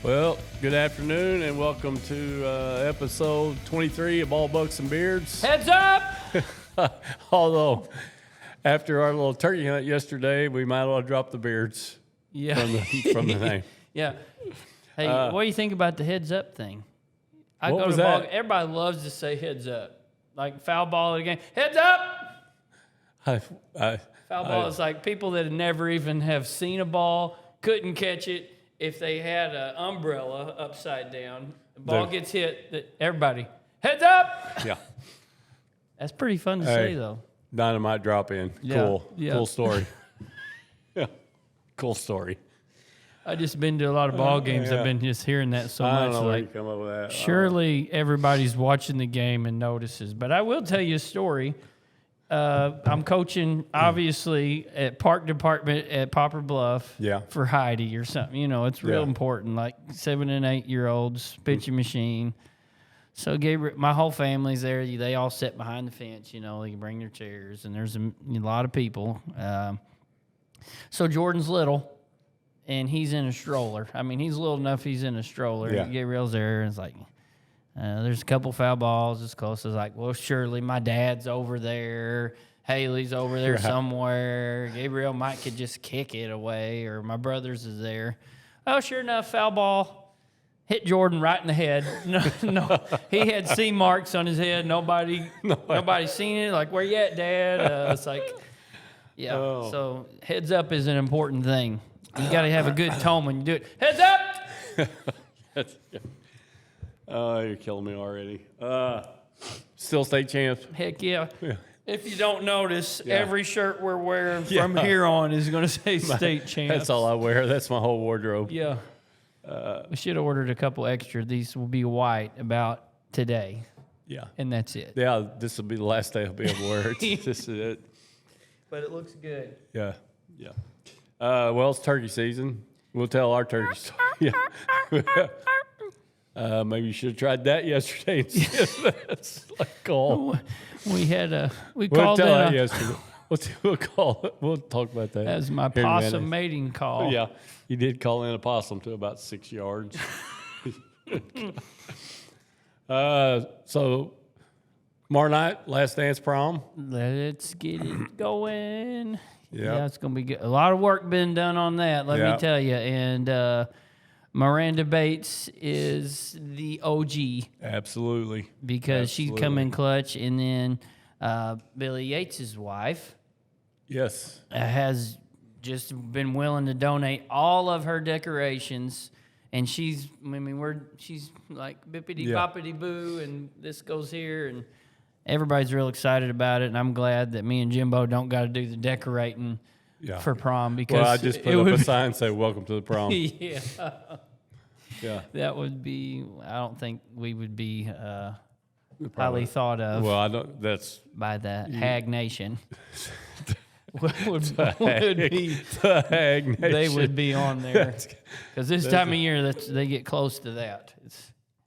Well, good afternoon and welcome to episode 23 of Ball Bucks and Beards. Heads up! Although, after our little turkey hunt yesterday, we might as well drop the beards from the name. Yeah. Hey, what do you think about the heads up thing? I What go was to ball, that? everybody loves to say heads up. Like foul ball at a game. Heads up! Foul ball is like people that never even have seen a ball, couldn't catch it. If they had an umbrella upside down, the ball gets hit, everybody, heads up! Yeah. That's pretty fun to say, though. Dynamite drop in. Yeah, Cool. yeah. Cool story. Yeah. Cool story. I just been to a lot of ball games. Yeah. I've been just hearing that so I much. don't know where you Like, come up with that. surely everybody's watching the game and notices. But I will tell you a story. I'm coaching, obviously, at park department at Poplar Bluff for Heidi or something. You know, it's real important, like 7 and 8 year olds, pitching machine. So Gabriel, my whole family's there. They all sit behind the fence. You know, they can bring their chairs, and there's a lot of people. So Jordan's little, and he's in a stroller. I mean, he's little enough he's in a stroller. Yeah. Gabriel's there, and it's like, there's a couple foul balls as close as like, well, surely my dad's over there. Haley's over there somewhere. Gabriel might could just kick it away, or my brother's is there. Oh, sure enough, foul ball hit Jordan right in the head. No, he had C marks on his head. Nobody seen it. Like, where you at, Dad? It's like, yeah. Oh. So heads up is an important thing. You got to have a good tone when you do it. Heads up. Oh, you're killing me already. Still state champs. Heck yeah. If you don't notice, every shirt we're wearing from here on is going to say state champs. That's all I wear. That's my whole wardrobe. Yeah. We should have ordered a couple extra. These will be white about today. Yeah. And that's it. Yeah, this will be the last day I'll be able to wear it. This is it. But it looks good. Yeah, yeah. Well, it's turkey season. We'll tell our turkey story. Yeah. Maybe you should have tried that yesterday. That's like call. We had we We'll called tell in that yesterday. We'll call it. We'll talk about that. that was my here in a minute. possum mating call. Yeah, you did call in a possum to about 6 yards. So, tomorrow night, last dance prom. Let's get it going. Yeah. Yeah, it's going to be good. A lot of work been done on that, let me tell you. And Miranda Bates is the OG. Absolutely. Because she's coming clutch. And then Billy Yates' wife has just been willing to donate all of her decorations. And she's like bippity boppity boo, and this goes here, and everybody's real excited about it. And I'm glad that me and Jimbo don't got to do the decorating for prom, because I just put up a sign and say "Welcome to the prom." Yeah. That would be. I don't think we would be highly thought of. Well, I don't. That's by the Hag Nation. would be the Hag Nation. They would be on there, because this time of year they get close to that.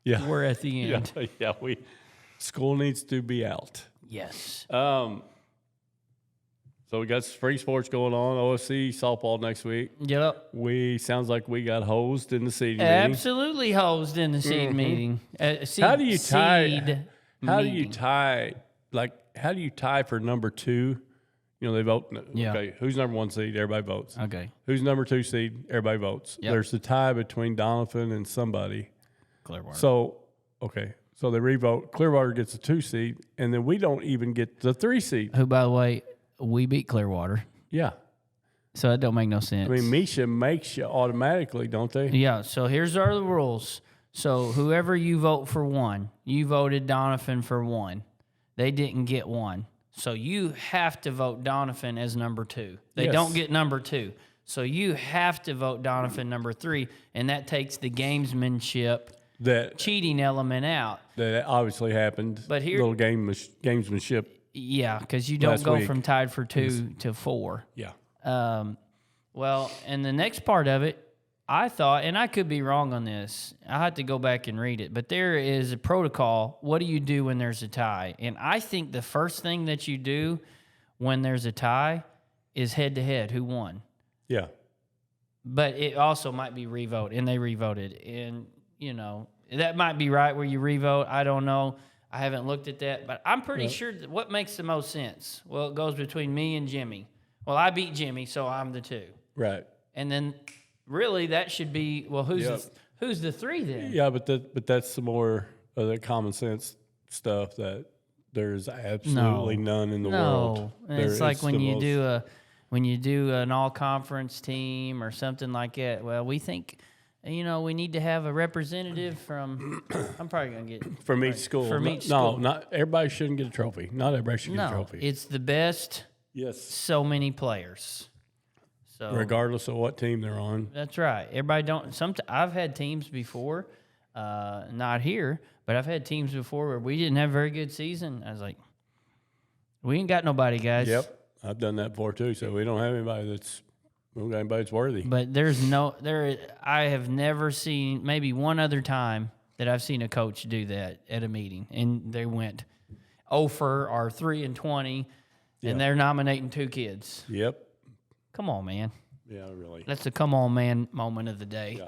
We're at the end. School needs to be out. Yes. So we got spring sports going on. OFC softball next week. Yep. Sounds like we got hosed in the seed meeting. Absolutely hosed in the seed meeting. How do you tie? How do you tie for number 2? You know, they vote. Yeah. Okay, who's number 1 seed? Everybody votes. Okay. Who's number 2 seed? Everybody votes. Yep. There's a tie between Donovan and somebody. Clearwater. So they revote. Clearwater gets a 2 seed, and then we don't even get the 3 seed. Who, by the way, we beat Clearwater. Yeah. So that don't make no sense. I mean, Misha makes you automatically, don't they? Yeah. So here's the rules. So whoever you vote for 1, you voted Donovan for 1. They didn't get 1. So you have to vote Donovan as number 2. They don't get number 2. So you have to vote Donovan number 3, and that takes the gamesmanship, that cheating element out. That obviously happened. But here, little gamesmanship. Yeah, because you don't go from tied for 2 to 4. Yeah. Well, and the next part of it, I thought, and I could be wrong on this, I have to go back and read it, but there is a protocol. What do you do when there's a tie? And I think the first thing that you do when there's a tie is head-to-head, who won. Yeah. but it also might be revote, and they revoted. And, that might be right where you revote. I don't know. I haven't looked at that, but I'm pretty sure that what makes the most sense. Well, it goes between me and Jimmy. Well, I beat Jimmy, so I'm the 2. Right. And then really that should be, well, who's the 3 then? Yeah, but that's some more of the common sense stuff that there's absolutely none in the world. No, it's like when you do an all-conference team or something like that. Well, we think, we need to have a representative from. I'm probably gonna get from each school. From each school. No, not everybody shouldn't get a trophy. Not everybody should get a trophy. It's the best. Yes. So many players. So regardless of what team they're on. That's right. Everybody don't. I've had teams before, not here, but I've had teams before where we didn't have a very good season. I was like, we ain't got nobody, guys. Yep, I've done that before too. So we don't have anybody that's worthy. But I have never seen, maybe one other time that I've seen a coach do that at a meeting, and they went 0 or 3-20, and they're nominating 2 kids. Yep. Come on, man. Yeah, really. That's the come on, man moment of the day. Yeah.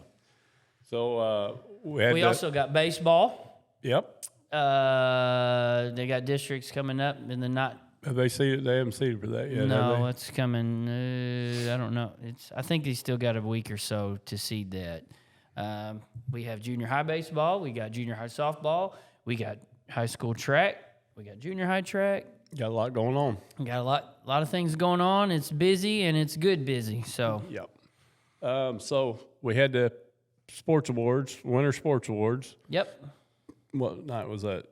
So we also got baseball. Yep. They got districts coming up, and then not. Have they seeded? They haven't seeded for that yet. No, it's coming. I don't know. I think they still got a week or so to seed that. We have junior high baseball. We got junior high softball. We got high school track. We got junior high track. Got a lot going on. Got a lot of things going on. It's busy, and it's good busy. So. Yep. So we had the sports awards, winter sports awards. Yep. What night was that?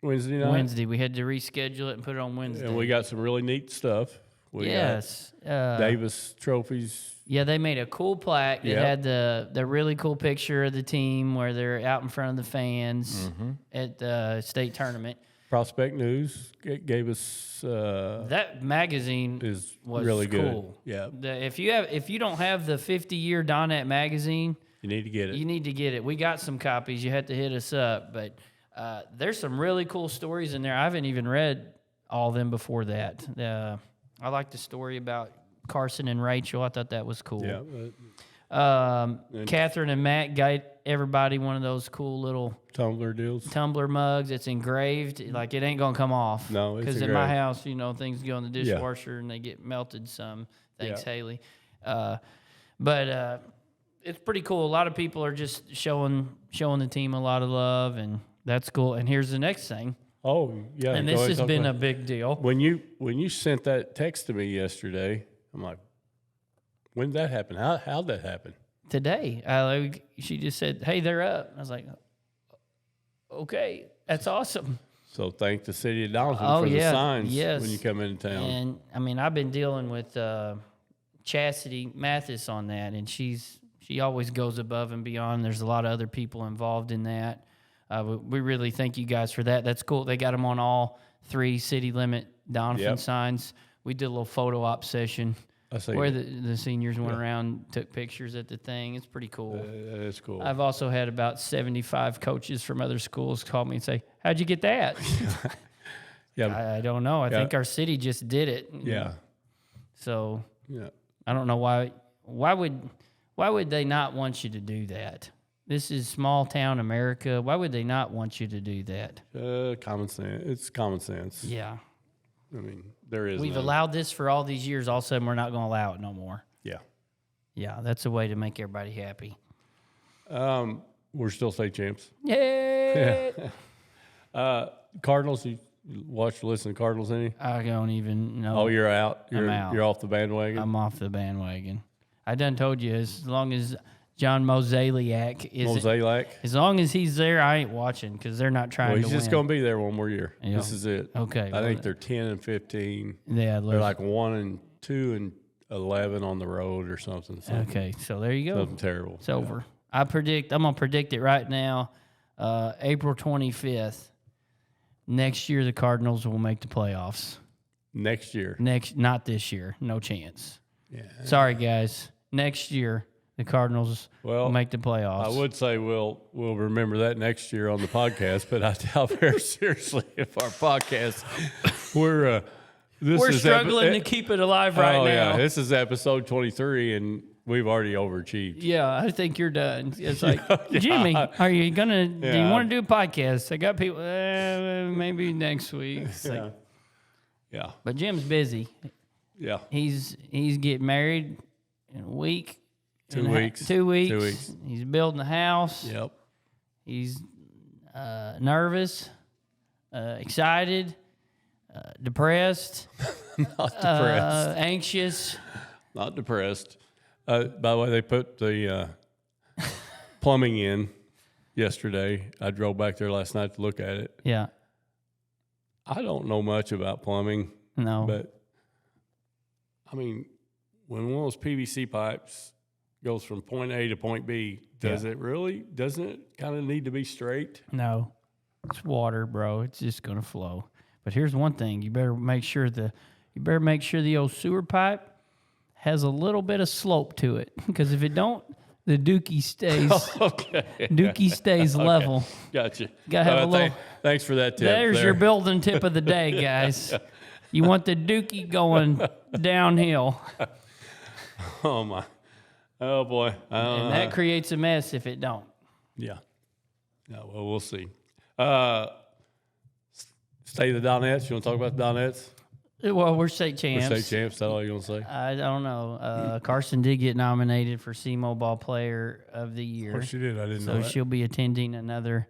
Wednesday night? Wednesday. We had to reschedule it and put it on Wednesday. And we got some really neat stuff. We got Davis trophies. Yeah, they made a cool plaque. It had the really cool picture of the team where they're out in front of the fans at the state tournament. Prospect News gave us that magazine was really cool. Good. Yeah. If you don't have the 50-year Donnet magazine, you need to get it. You need to get it. We got some copies. You have to hit us up, but there's some really cool stories in there. I haven't even read all of them before that. I like the story about Carson and Rachel. I thought that was cool. Yeah. Catherine and Matt got everybody one of those cool little tumbler mugs. It's engraved. Like, it ain't going to come off. No, it's because in my house, things go in the dishwasher and they get melted some. Thanks, Haley. But it's pretty cool. A lot of people are just showing the team a lot of love, and that's cool. And here's the next thing. Oh, yeah. And this has been a big deal. When you sent that text to me yesterday, I'm like, when did that happen? How'd that happen? Today. She just said, hey, they're up. I was like, okay, that's awesome. So thank the city of Donaldson for the signs when you come into town. And I've been dealing with Chastity Mathis on that, and she always goes above and beyond. There's a lot of other people involved in that. We really thank you guys for that. That's cool. They got them on all 3 city limit Doniphan signs. We did a little photo op session where the seniors went around, took pictures at the thing. It's pretty cool. That is cool. I've also had about 75 coaches from other schools call me and say, how'd you get that? I don't know. I think our city just did it. Yeah. So I don't know why. Why would they not want you to do that? This is small town America. Why would they not want you to do that? Common sense. It's common sense. Yeah. I mean, there is. We've allowed this for all these years. All of a sudden, we're not going to allow it no more. Yeah. Yeah, that's a way to make everybody happy. We're still state champs. Yay! Cardinals, you listen to Cardinals any? I don't even know. Oh, you're out? I'm out. You're off the bandwagon? I'm off the bandwagon. I done told you, as long as John Mozeliak is as long as he's there, I ain't watching because they're not trying to win. He's just going to be there one more year. Yeah. This is it. Okay. I think they're 10-15. Yeah. They're like 1-2-11 on the road or something. Okay, so there you go. Something terrible. It's over. I'm going to predict it right now. April 25th. Next year, the Cardinals will make the playoffs. Next year? Not this year. No chance. Yeah. Sorry, guys. Next year, the Cardinals will make the playoffs. I would say we'll remember that next year on the podcast, but I doubt very seriously if our podcast we're struggling to keep it alive right now. Yeah, this is episode 23, and overachieved. Yeah, I think you're done. It's like, Jimmy, are you gonna? Do you want to do a podcast? I got people. Maybe next week. It's like, yeah. But Jim's busy. Yeah. He's getting married in a week. 2 weeks. 2 weeks. 2 weeks. He's building a house. Yep. He's nervous, excited, depressed. Not depressed. Anxious. Not depressed. By the way, they put the plumbing in yesterday. I drove back there last night to look at it. Yeah. I don't know much about plumbing. No. But, I mean, when one of those PVC pipes goes from point A to point B, doesn't it kind of need to be straight? No. It's water, bro. It's just going to flow. But here's one thing. You better make sure the old sewer pipe has a little bit of slope to it, because if it don't, the Dookie stays. Dookie stays level. Gotcha. Got to have a little. Thanks for that tip. There's your building tip of the day, guys. You want the Dookie going downhill. Oh my! Oh boy! And that creates a mess if it don't. Yeah. Yeah. Well, we'll see. State of the Donettes. You want to talk about the Donettes? Well, we're state champs. We're state champs. Is that all you want to say? I don't know. Carson did get nominated for SEMO Ball Player of the Year. Oh, she did. I didn't know that. So she'll be attending another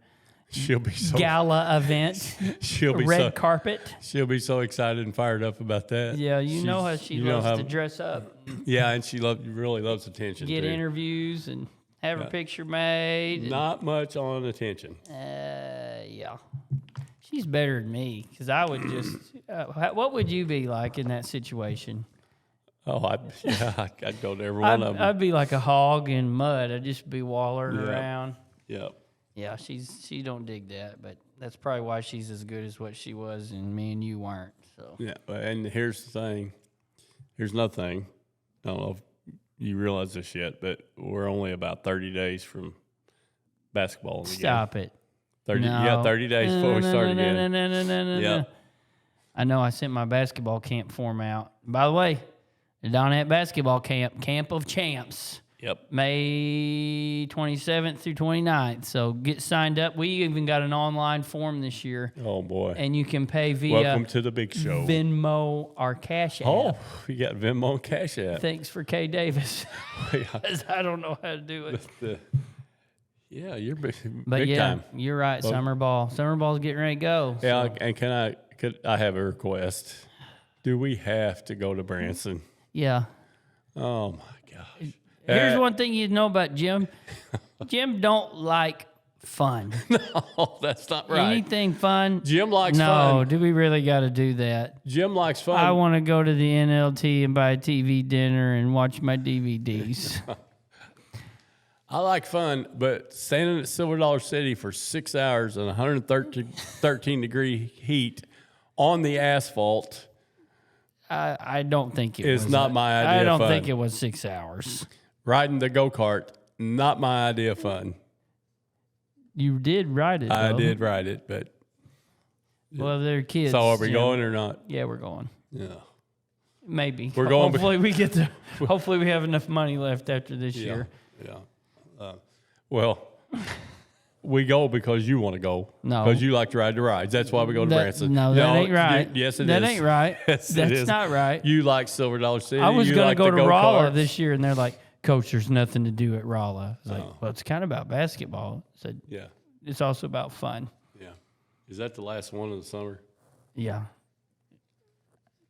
gala event. She'll be red carpet. She'll be so excited and fired up about that. Yeah, you know how she loves to dress up. Yeah, and she really loves attention. Get interviews and have her picture made. Not much on attention. Yeah. She's better than me, because I would just. What would you be like in that situation? Oh, I'd go to every one of them. I'd be like a hog in mud. I'd just be wallering around. Yep. Yeah, she don't dig that, but that's probably why she's as good as what she was, and me and you weren't. So yeah, and here's the thing. Here's another thing. I don't know if you realize this yet, but we're only about 30 days from basketball. Stop it. 30 days before we start again. No. I know I sent my basketball camp form out. By the way, the Donette basketball camp of champs. Yep. May 27th through 29th. So get signed up. We even got an online form this year. Oh, boy. And you can pay via Welcome to the big show. Venmo or Cash App. Oh, you got Venmo and Cash App. Thanks for K. Davis. I don't know how to do it. Yeah, you're big But time. You're right. Well, summer ball's getting ready to go. Yeah, so. And could I have a request? Do we have to go to Branson? Yeah. Oh my gosh. Here's one thing you know about Jim. Jim don't like fun. No, that's not right. Anything fun? Jim likes fun. No, do we really got to do that? Jim likes fun. I want to go to the NLT and buy a TV dinner and watch my DVDs. I like fun, but standing at Silver Dollar City for 6 hours in 113-degree heat on the asphalt. I don't think it was. It's not my idea of fun. I don't think it was 6 hours. Riding the go-kart, not my idea of fun. You did ride it, though. I did ride it, but... Well, they're kids. So are we going or not? Yeah, we're going. Yeah. Maybe. We're going. Hopefully we have enough money left after this year. Yeah. Well, we go because you want to go. No. Because you like to ride the rides. That's why we go to Branson. No, that ain't right. Yes, it is. That ain't right. Yes, That's not right. You like Silver Dollar City. I was going to go to Rolla this year, and they're like, Coach, there's nothing to do at Rolla. I was like, well, it's kind of about basketball. I said, yeah. It's also about fun. Yeah. Is that the last one of the summer? Yeah.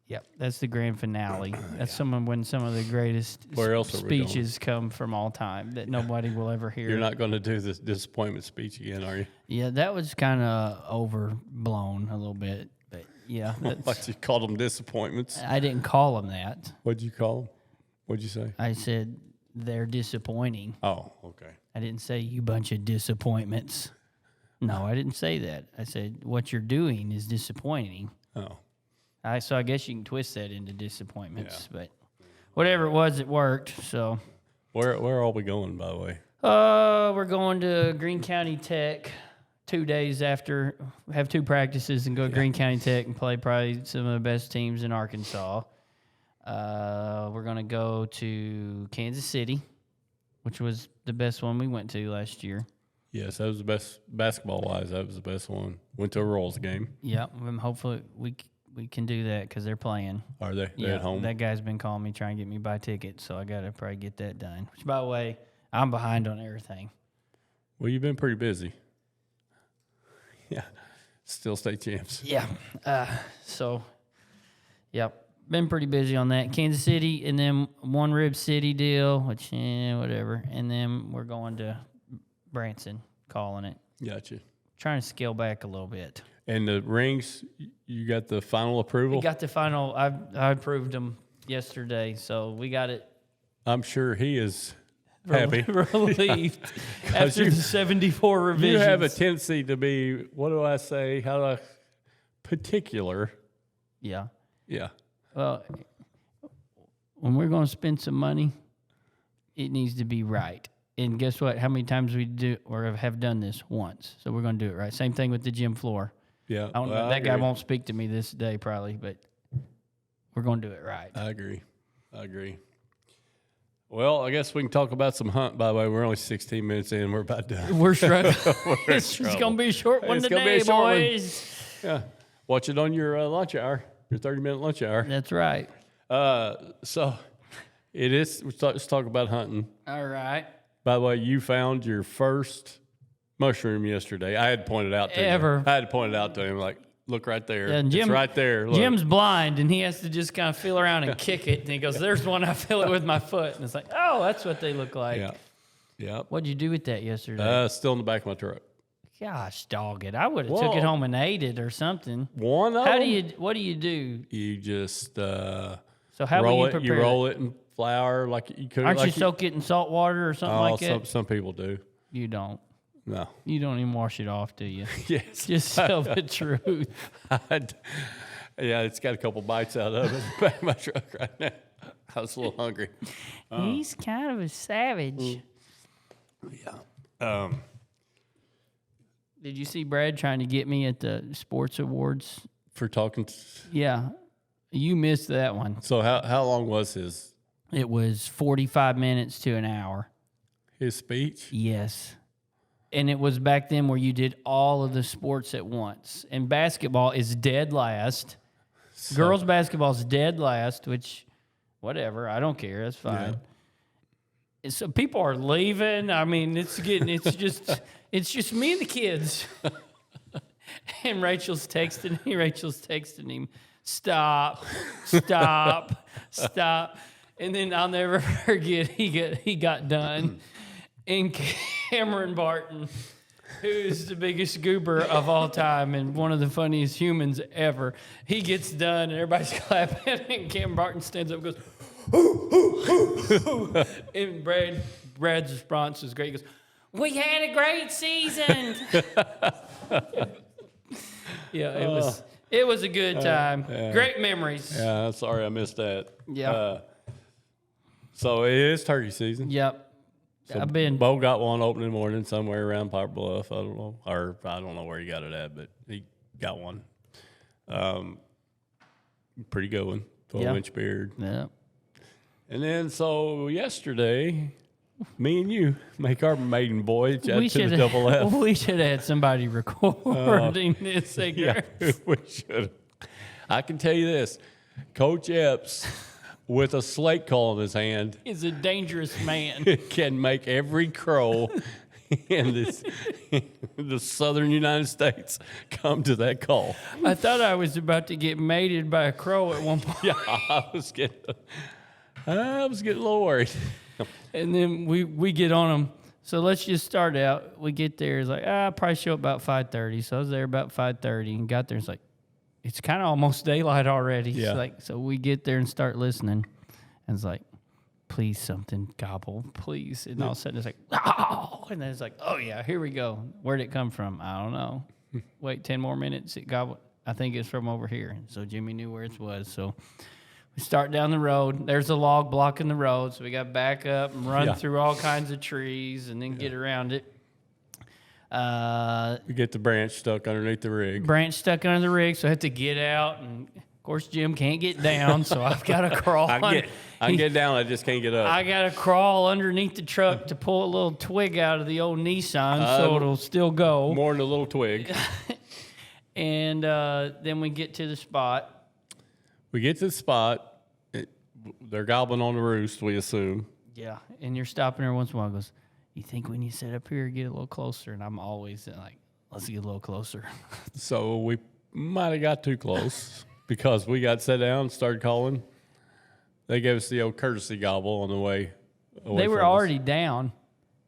Yep, that's the grand finale. That's when some of the greatest speeches come from all time that nobody will ever hear. You're not going to do this disappointment speech again, are you? Yeah, that was kind of overblown a little bit. But yeah. What, you called them disappointments? I didn't call them that. What'd you call them? What'd you say? I said they're disappointing. Oh, okay. I didn't say you bunch of disappointments. No, I didn't say that. I said what you're doing is disappointing. Oh. So I guess you can twist that into disappointments, but whatever it was, it worked. So, where are we going, by the way? We're going to Greene County Tech 2 days after. Have 2 practices and go to Greene County Tech and play probably some of the best teams in Arkansas. We're going to go to Kansas City, which was the best one we went to last year. Yes, that was the best basketball-wise. That was the best one. Went to a Royals game. Yep, and hopefully we can do that because they're playing. Are they? Yeah, They're at home? that guy's been calling me trying to get me buy tickets, so I got to probably get that done. Which, by the way, I'm behind on everything. Well, you've been pretty busy. Yeah, still state champs. Yeah, yep. Been pretty busy on that. Kansas City, and then One Rib City deal, which, whatever. And then we're going to Branson, calling it. Gotcha. Trying to scale back a little bit. And the rings, you got the final approval? We got the final. I approved them yesterday, so we got it. I'm sure he is happy. Relieved after the 74 revisions. You have a tendency to be, what do I say? How do I, particular. Yeah. Yeah. Well, when we're going to spend some money, it needs to be right. And guess what? How many times we do or have done this? Once. So we're going to do it right. Same thing with the gym floor. Yeah. I don't know. That guy won't speak to me this day probably, but we're going to do it right. I agree. Well, I guess we can talk about some hunt, by the way. We're only 16 minutes in. We're about done. We're struggling. It's going to be a short one today, boys. Yeah. Watch it on your lunch hour, your 30-minute lunch hour. That's right. So it is. Let's talk about hunting. All right. By the way, you found your first mushroom yesterday. I had pointed out to him. I had pointed out to him, like, look right there. Yeah, Jim, it's right there. Look. Jim's blind, and he has to just kind of feel around and kick it. And he goes, there's one, I feel it with my foot. And it's like, oh, that's what they look like. Yeah. Yeah. What'd you do with that yesterday? Still in the back of my truck. Gosh, dog it. I would have took it home and ate it or something. One of them? What do you do? You just so how roll will you it. prepare You roll it in flour like you could. Aren't you soak it in salt water or something like that? Some people do. You don't. No. You don't even wash it off, do you? Yes. Just tell the truth. Yeah, it's got a couple bites out of it in the back of my truck right now. I was a little hungry. He's kind of a savage. Yeah. Did you see Brad trying to get me at the sports awards? For talking? Yeah. You missed that one. So how long was his? It was 45 minutes to an hour. His speech? Yes. And it was back then where you did all of the sports at once. And basketball is dead last. So, girls basketball is dead last, which, whatever, I don't care. That's fine. Yeah. So people are leaving. I mean, it's just me and the kids. And Rachel's texting him, stop. And then I'll never forget he got done. And Cameron Barton, who's the biggest goober of all time and one of the funniest humans ever, he gets done and everybody's clapping. And Cameron Barton stands up and goes, hoo, hoo, hoo, hoo. And Brad's response was great. He goes, we had a great season. Yeah, it was a good time. Great memories. Yeah, sorry I missed that. Yeah. So it is turkey season. Yep. So Bo got one opening morning somewhere around Poplar Bluff. I don't know, or I don't know where he got it at, but he got one. Pretty good one, 12-inch beard. Yeah. And then so yesterday, me and you make our maiden voyage to the Double F. We should have had somebody recording this segment. Yeah, we should. I can tell you this, Coach Epps, with a slate call in his hand, is a dangerous man. Can make every crow in the southern United States come to that call. I thought I was about to get mated by a crow at one point. Yeah, I was getting a little worried. And then we get on them. So let's just start out. We get there. It's like, I'll probably show up about 5:30. So I was there about 5:30 and got there. It's like, it's kind of almost daylight already. Yeah. So we get there and start listening. And it's like, please something gobble, please. And all of a sudden it's like, oh. And then it's like, oh, yeah, here we go. Where'd it come from? I don't know. Wait 10 more minutes. It gobbled. I think it's from over here. And so Jimmy knew where it was. So we start down the road. There's a log blocking the road. So we got to back up and run through all kinds of trees and then get around it. We get the branch stuck underneath the rig. So I had to get out. And, of course, Jim can't get down, so I've got to crawl. I can get down, I just can't get up. I got to crawl underneath the truck to pull a little twig out of the old Nissan so it'll still go. More than a little twig. And then we get to the spot. We get to the spot. They're gobbling on the roost, we assume. Yeah, and you're stopping every once in a while. Goes, you think we need to sit up here or get a little closer? And I'm always like, let's get a little closer. So we might have got too close because we got set down and started calling. They gave us the old courtesy gobble on the way away. They were already down.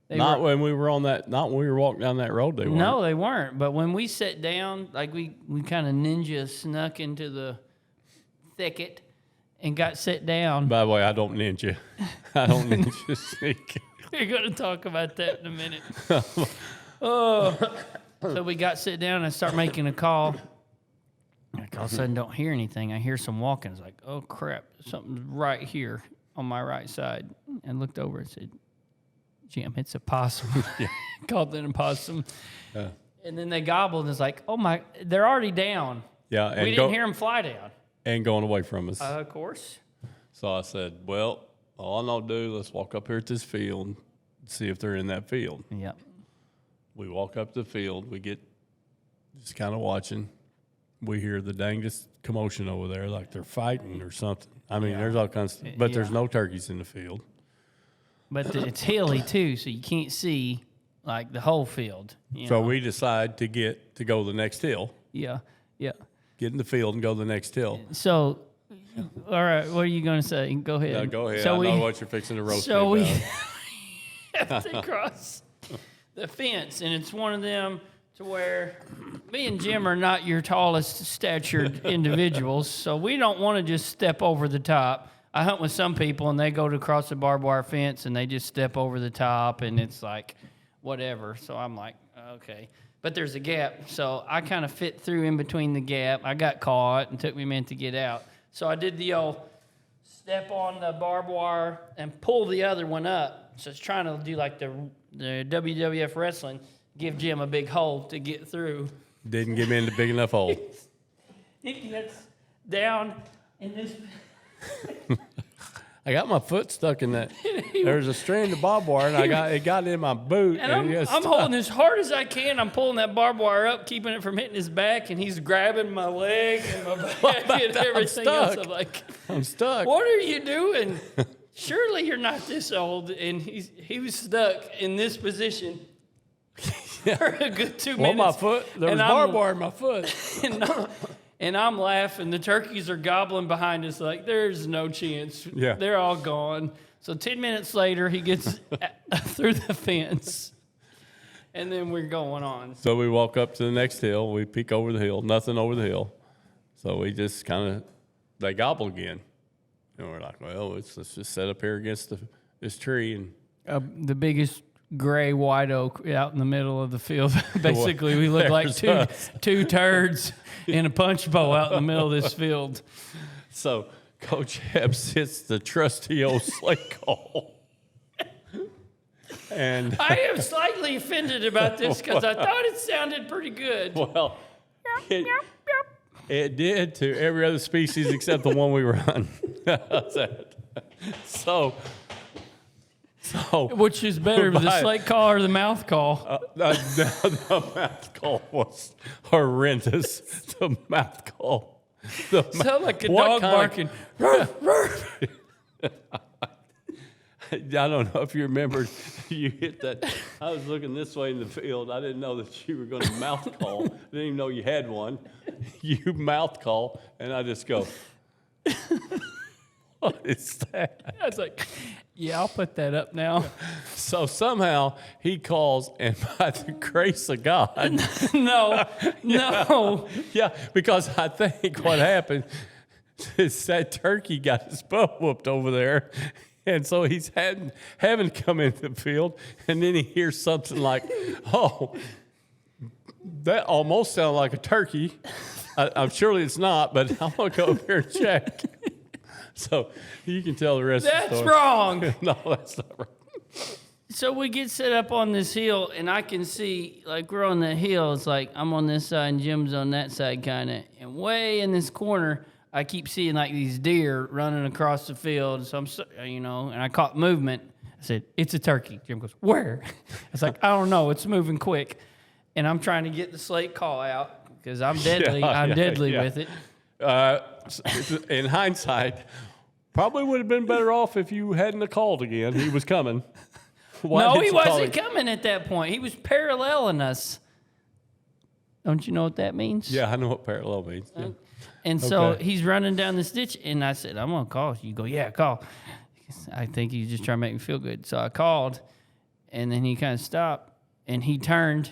Not when we were walking down that road, they weren't. No, they weren't. But when we sat down, like we kind of ninja snuck into the thicket and got set down. By the way, I don't ninja. I don't ninja sneak. We're going to talk about that in a minute. So we got sit down and start making a call. Like all of a sudden, don't hear anything. I hear some walking. It's like, oh crap, something's right here on my right side. And looked over and said, Jim, it's a possum. Called it a possum. And then they gobbled and it's like, oh my, they're already down. Yeah, and we didn't hear them fly down. And going away from us. Of course. So I said, well, all I know to do, let's walk up here at this field and see if they're in that field. Yeah. We walk up to the field. We get just kind of watching. We hear the dangest commotion over there, like they're fighting or something. I mean, there's all kinds of stuff, but there's no turkeys in the field. But it's hilly, too, so you can't see, like, the whole field. So we decide to go the next hill. Yeah, yeah. Get in the field and go the next hill. So, all right, what are you going to say? Go ahead. No, go ahead. So I know what you're fixing to roast so me we about. have to cross the fence, and it's one of them to where me and Jim are not your tallest statured individuals, so we don't want to just step over the top. I hunt with some people, and they go to cross the barbed wire fence, and they just step over the top, and it's like whatever. So I'm like, okay. But there's a gap, so I kind of fit through in between the gap. I got caught and took me a minute to get out. So I did the old step on the barbed wire and pull the other one up. So it's trying to do like the WWF wrestling, give Jim a big hole to get through. Didn't get me in the big enough hole. He gets down in this. I got my foot stuck in that. There's a strand of barbed wire, and it got in my boot. And I'm holding as hard as I can. I'm pulling that barbed wire up, keeping it from hitting his back, and he's grabbing my leg and my back and everything else. I'm like, I'm stuck. What are you doing? Surely you're not this old. And he was stuck in this position for a good 2 minutes. Well, my foot, there was barbed wire in my foot. And I'm laughing. The turkeys are gobbling behind us like, there's no chance. Yeah. They're all gone. So 10 minutes later, he gets through the fence, and then we're going on. So we walk up to the next hill. We peek over the hill. Nothing over the hill. So we just they gobble again. And we're like, well, let's just set up here against this tree. And the biggest gray white oak out in the middle of the field. Basically, we look like two turds in a punch bowl out in the middle of this field. So Coach Epps hits the trusty old slate call. And I am slightly offended about this because I thought it sounded pretty good. Well, it did to every other species except the one we were hunting. So, which is better, the slate call or the mouth call? The mouth call was horrendous. The mouth call. Sound like a dog barking. I don't know if you remember, you hit that. I was looking this way in the field. I didn't know that you were going to mouth call. I didn't even know you had one. You mouth call, and I just go, what is that? I was like, yeah, I'll put that up now. So somehow he calls, and by the grace of God. No. Yeah, because I think what happened is that turkey got his butt whooped over there. And so he's having come into the field, and then he hears something like, oh, that almost sounded like a turkey. I'm surely it's not, but I'm going to go over here and check. So you can tell the rest of the story. That's wrong. No, that's not right. So we get set up on this hill, and I can see, like, we're on that hill. It's like I'm on this side and Jim's on that side, kind of. And way in this corner, I keep seeing like these deer running across the field. So and I caught movement. I said, "It's a turkey." Jim goes, "Where?" I was like, "I don't know. It's moving quick." And I'm trying to get the slate call out because I'm deadly. I'm deadly with it. In hindsight, probably would have been better off if you hadn't have called again. He was coming. No, he wasn't coming at that point. He was paralleling us. Don't you know what that means? Yeah, I know what parallel means. Yeah. And so he's running down this ditch, and I said, "I'm going to call." You go, "Yeah, call." I think he's just trying to make me feel good. So I called, and then he kind of stopped, and he turned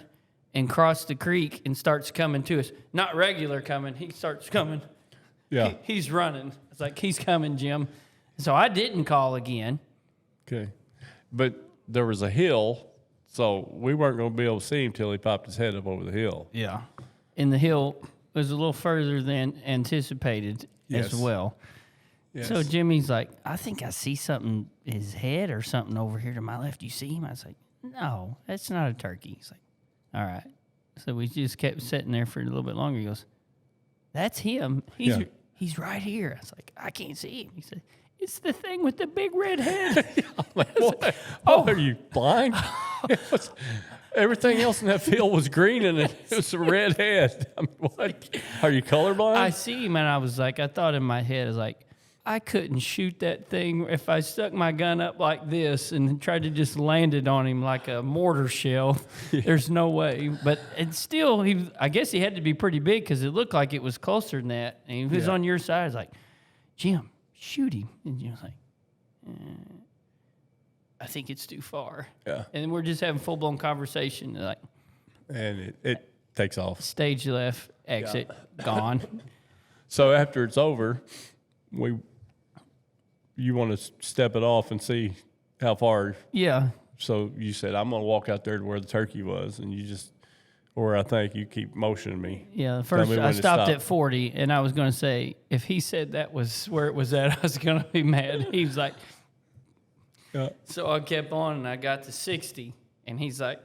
and crossed the creek and starts coming to us. Not regular coming. He starts coming. Yeah. He's running. It's like, "He's coming, Jim." So I didn't call again. Okay. But there was a hill, so we weren't going to be able to see him till he popped his head up over the hill. Yeah. And the hill was a little further than anticipated as well. Yes. So Jimmy's like, "I think I see something, his head or something over here to my left. You see him?" I was like, "No, that's not a turkey." He's like, "All right." So we just kept sitting there for a little bit longer. He goes, "That's him. He's right here." I was like, "I can't see him." He said, "It's the thing with the big red head." What? Are you blind? Everything else in that field was green, and it was a red head. I mean, what? Are you colorblind? I see him, and I was like, I thought in my head, I was like, I couldn't shoot that thing if I stuck my gun up like this and tried to just land it on him like a mortar shell. There's no way. But it's still, I guess he had to be pretty big because it looked like it was closer than that. And he was on your side. I was like, "Jim, shoot him." And Jim was like, "I think it's too far." Yeah. And we're just having full-blown conversation. Like, and it takes off. Stage left, exit, gone. So after it's over, you want to step it off and see how far. Yeah. So you said, "I'm going to walk out there to where the turkey was," and I think you keep motioning me. Yeah, first I stopped at 40, and I was going to say, if he said that was where it was at, I was going to be mad. He was like, So I kept on, and I got to 60, and he's like,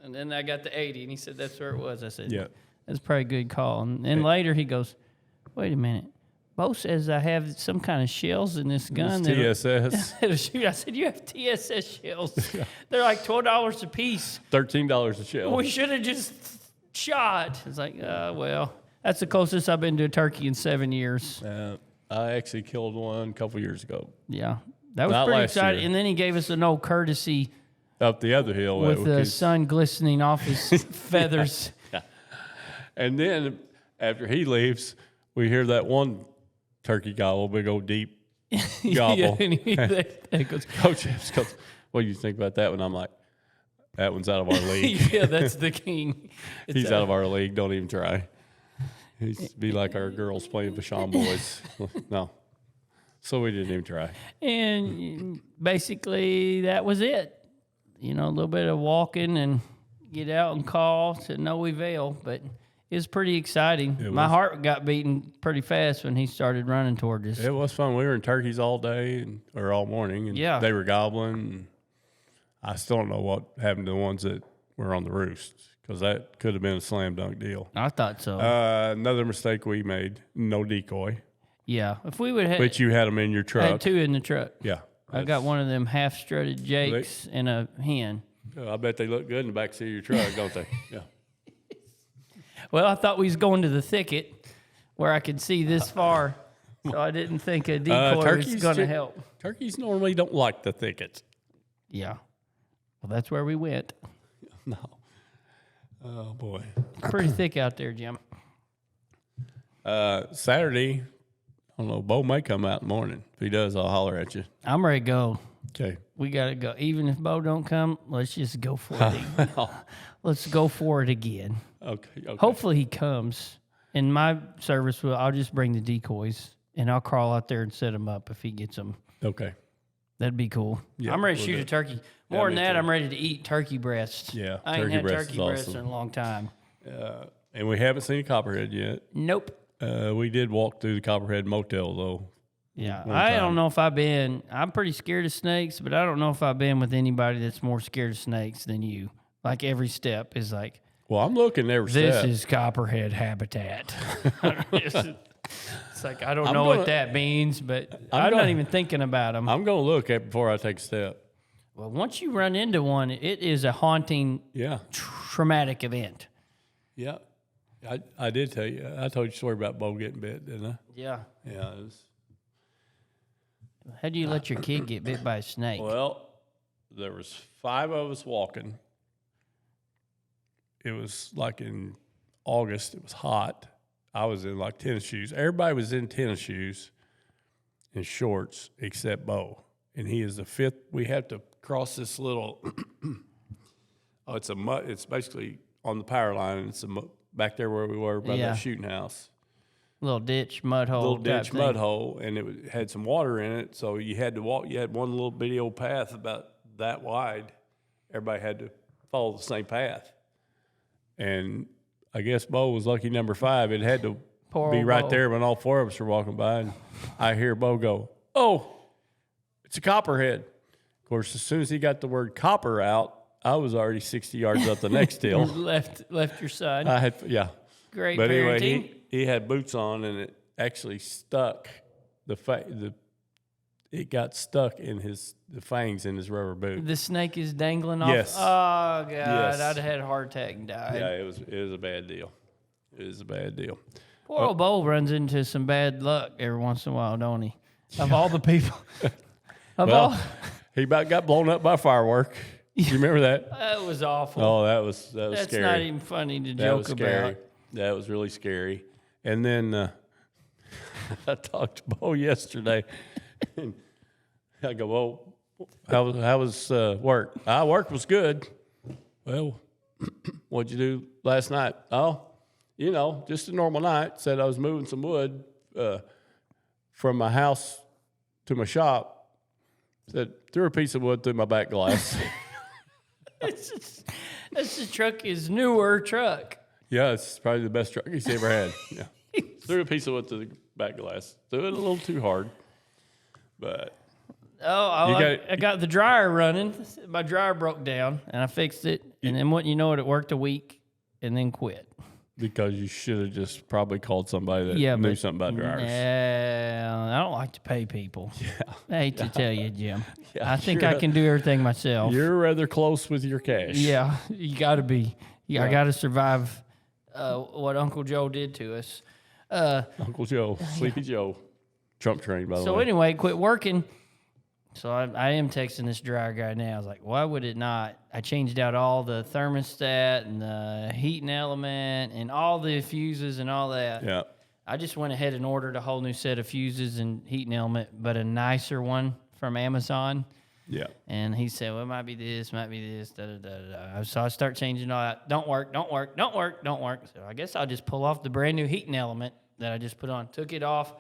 and then I got to 80, and he said, "That's where it was." I said, "That's probably a good call." And then later he goes, "Wait a minute. Bo says I have some kind of shells in this gun." TSS. I said, "You have TSS shells. They're like $12 a piece. $13 a shell. We should have just shot." It's like, well, that's the closest I've been to a turkey in 7 years. I actually killed one a couple years ago. Yeah. That was pretty exciting. And then he gave us an old courtesy up the other hill with the sun glistening off his feathers. And then after he leaves, we hear that one turkey gobble, big old deep gobble. Coach Epps goes, "What do you think about that one?" I'm like, "That one's out of our league." Yeah, that's the king. He's out of our league. Don't even try. He'd be like our girls playing Bashan boys. No. So we didn't even try. And basically that was it. A little bit of walking and get out and call to no avail, but it was pretty exciting. My heart got beating pretty fast when he started running toward us. It was fun. We were in turkeys all day or all morning, and they were gobbling. And I still don't know what happened to the ones that were on the roost, because that could have been a slam dunk deal. I thought so. Another mistake we made: no decoy. Yeah, if we would have, but you had them in your truck. I had 2 in the truck. Yeah, I got one of them half strutted jakes and a hen. I bet they look good in the back seat of your truck, don't they? Yeah. Well, I thought we was going to the thicket where I could see this far, so I didn't think a decoy was going to help. Turkeys normally don't like the thickets. Yeah. Well, that's where we went. No. Oh, boy. It's pretty thick out there, Jim. Saturday, I don't know, Bo may come out in the morning. If he does, I'll holler at you. I'm ready to go. Okay. We got to go. Even if Bo don't come, let's just go for it. Let's go for it again. Okay. Hopefully he comes. In my service, I'll just bring the decoys, and I'll crawl out there and set them up if he gets them. Okay. That'd be cool. Yeah, I'm ready to shoot a turkey. More than that, I'm ready to eat turkey breasts. Yeah, I ain't had turkey breasts in a long time. And we haven't seen a copperhead yet. Nope. We did walk through the Copperhead Motel, though. Yeah, I don't know if I'm pretty scared of snakes, but I don't know if I've been with anybody that's more scared of snakes than you. Like, every step is like, well, I'm looking every step. This is Copperhead habitat. It's like, I don't know what that means, but I'm not even thinking about them. I'm going to look at before I take a step. Well, once you run into one, it is a haunting, traumatic event. Yeah. I did tell you. I told you a story about Bo getting bit, didn't I? Yeah. Yeah. It was, how do you let your kid get bit by a snake? well, there was 5 of us walking. It was like in August. It was hot. I was in like tennis shoes. Everybody was in tennis shoes and shorts except Bo. And he is the 5th. We have to cross this little, it's a mud. It's basically on the power line. And it's back there where we were by that shooting house. Little ditch, mud hole. Little ditch, mud hole. And it had some water in it. So you had to walk. You had one little bitty old path about that wide. Everybody had to follow the same path. And I guess Bo was lucky number 5. It had to be right there when all 4 of us were walking by. And I hear Bo go, "Oh, it's a copperhead." Of course, as soon as he got the word copper out, I was already 60 yards up the next hill. left your side. I had, Great but parenting. anyway, he had boots on, and it actually stuck. It got stuck in the fangs in his rubber boot. The snake is dangling off. Yes. Oh God, Yes. I'd have had a heart attack and died. Yeah, it was a bad deal. It was a bad deal. Poor old Bo runs into some bad luck every once in a while, don't he? Of all the people. He about got blown up by a firework. You remember that? That was awful. Oh, that was That's scary. not even funny to That joke was scary. about. That was really scary. And then I talked to Bo yesterday. And I go, "Well, how was work?" Work was good. Well, what'd you do last night? Oh, just a normal night. Said I was moving some wood from my house to my shop. Said, threw a piece of wood through my back glass. That's the truck, his newer truck. Yeah, it's probably the best truck he's ever had. Yeah. Threw a piece of wood through the back glass. Threw it a little too hard. But I got the dryer running. My dryer broke down, and I fixed it. And then wouldn't you know it worked a week and then quit. Because you should have just probably called somebody that knew something about dryers. Yeah, I don't like to pay people. Yeah. I hate to tell you, Jim. Yeah, I think I can do everything myself. You're rather close with your cash. Yeah, you got to be. Yeah, I got to survive what Uncle Joe did to us. Uncle Joe, Sleepy Joe. Trump train, by the way. So anyway, quit working. So I am texting this dryer guy now. I was like, why would it not? I changed out all the thermostat and the heating element and all the fuses and all that. Yeah. I just went ahead and ordered a whole new set of fuses and heating element, but a nicer one from Amazon. Yeah. And he said, well, it might be this, da, da, da, da. So I start changing all that. Don't work. So I guess I'll just pull off the brand new heating element that I just put on. Took it off.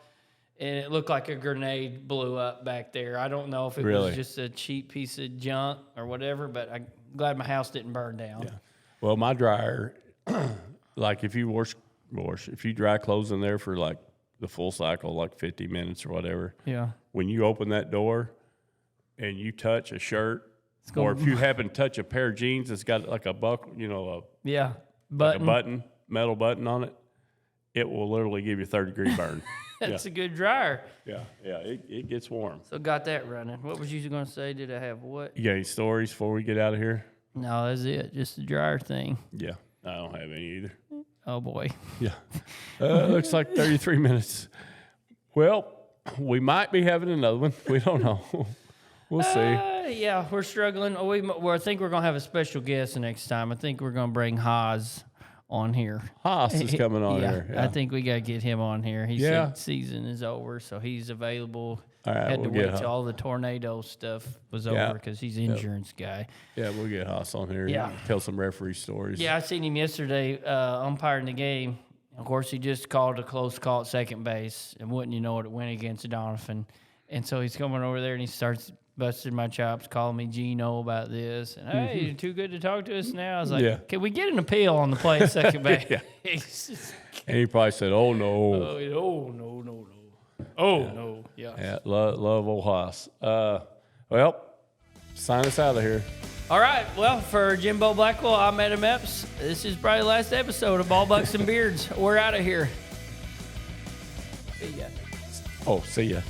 And it looked like a grenade blew up back there. I don't know if it was just a cheap piece of junk or whatever, but I'm glad my house didn't burn down. Yeah. Well, my dryer, like if you if you dry clothes in there for like the full cycle, like 50 minutes or whatever. Yeah. When you open that door and you touch a shirt, or if you happen to touch a pair of jeans that's got like a buckle, yeah, button, metal button on it, it will literally give you a 3rd-degree burn. That's a good dryer. Yeah, it gets warm. So got that running. What was you going to say? Did I have what? You got any stories before we get out of here? No, that's it. Just the dryer thing. Yeah, I don't have any either. Oh, boy. Yeah. Looks like 33 minutes. Well, we might be having another one. We don't know. We'll see. Yeah, we're struggling. I think we're going to have a special guest next time. I think we're going to bring Haas on here. Haas is coming on here. Yeah. I think we got to get him on here. He said season is over, so he's available. All right, Had to wait till all the tornado stuff was over because he's an insurance guy. Yeah, we'll get Haas on here. Yeah. Tell some referee stories. Yeah, I seen him yesterday umpiring the game. Of course, he just called a close call at second base, and wouldn't you know it, went against Donovan. And so he's coming over there, and he starts busting my chops, calling me Gino about this. And, hey, you're too good to talk to us now. I was like, can we get an appeal on the play at second base? And he probably said, oh, no. No. Yeah. Yeah, love old Haas. Well, sign us out of here. All right. Well, for Jimbo Blackwell, I'm Adam Epps. This is probably the last episode of Ball Bucks and Beards. We're out of here. See ya. Oh, see ya.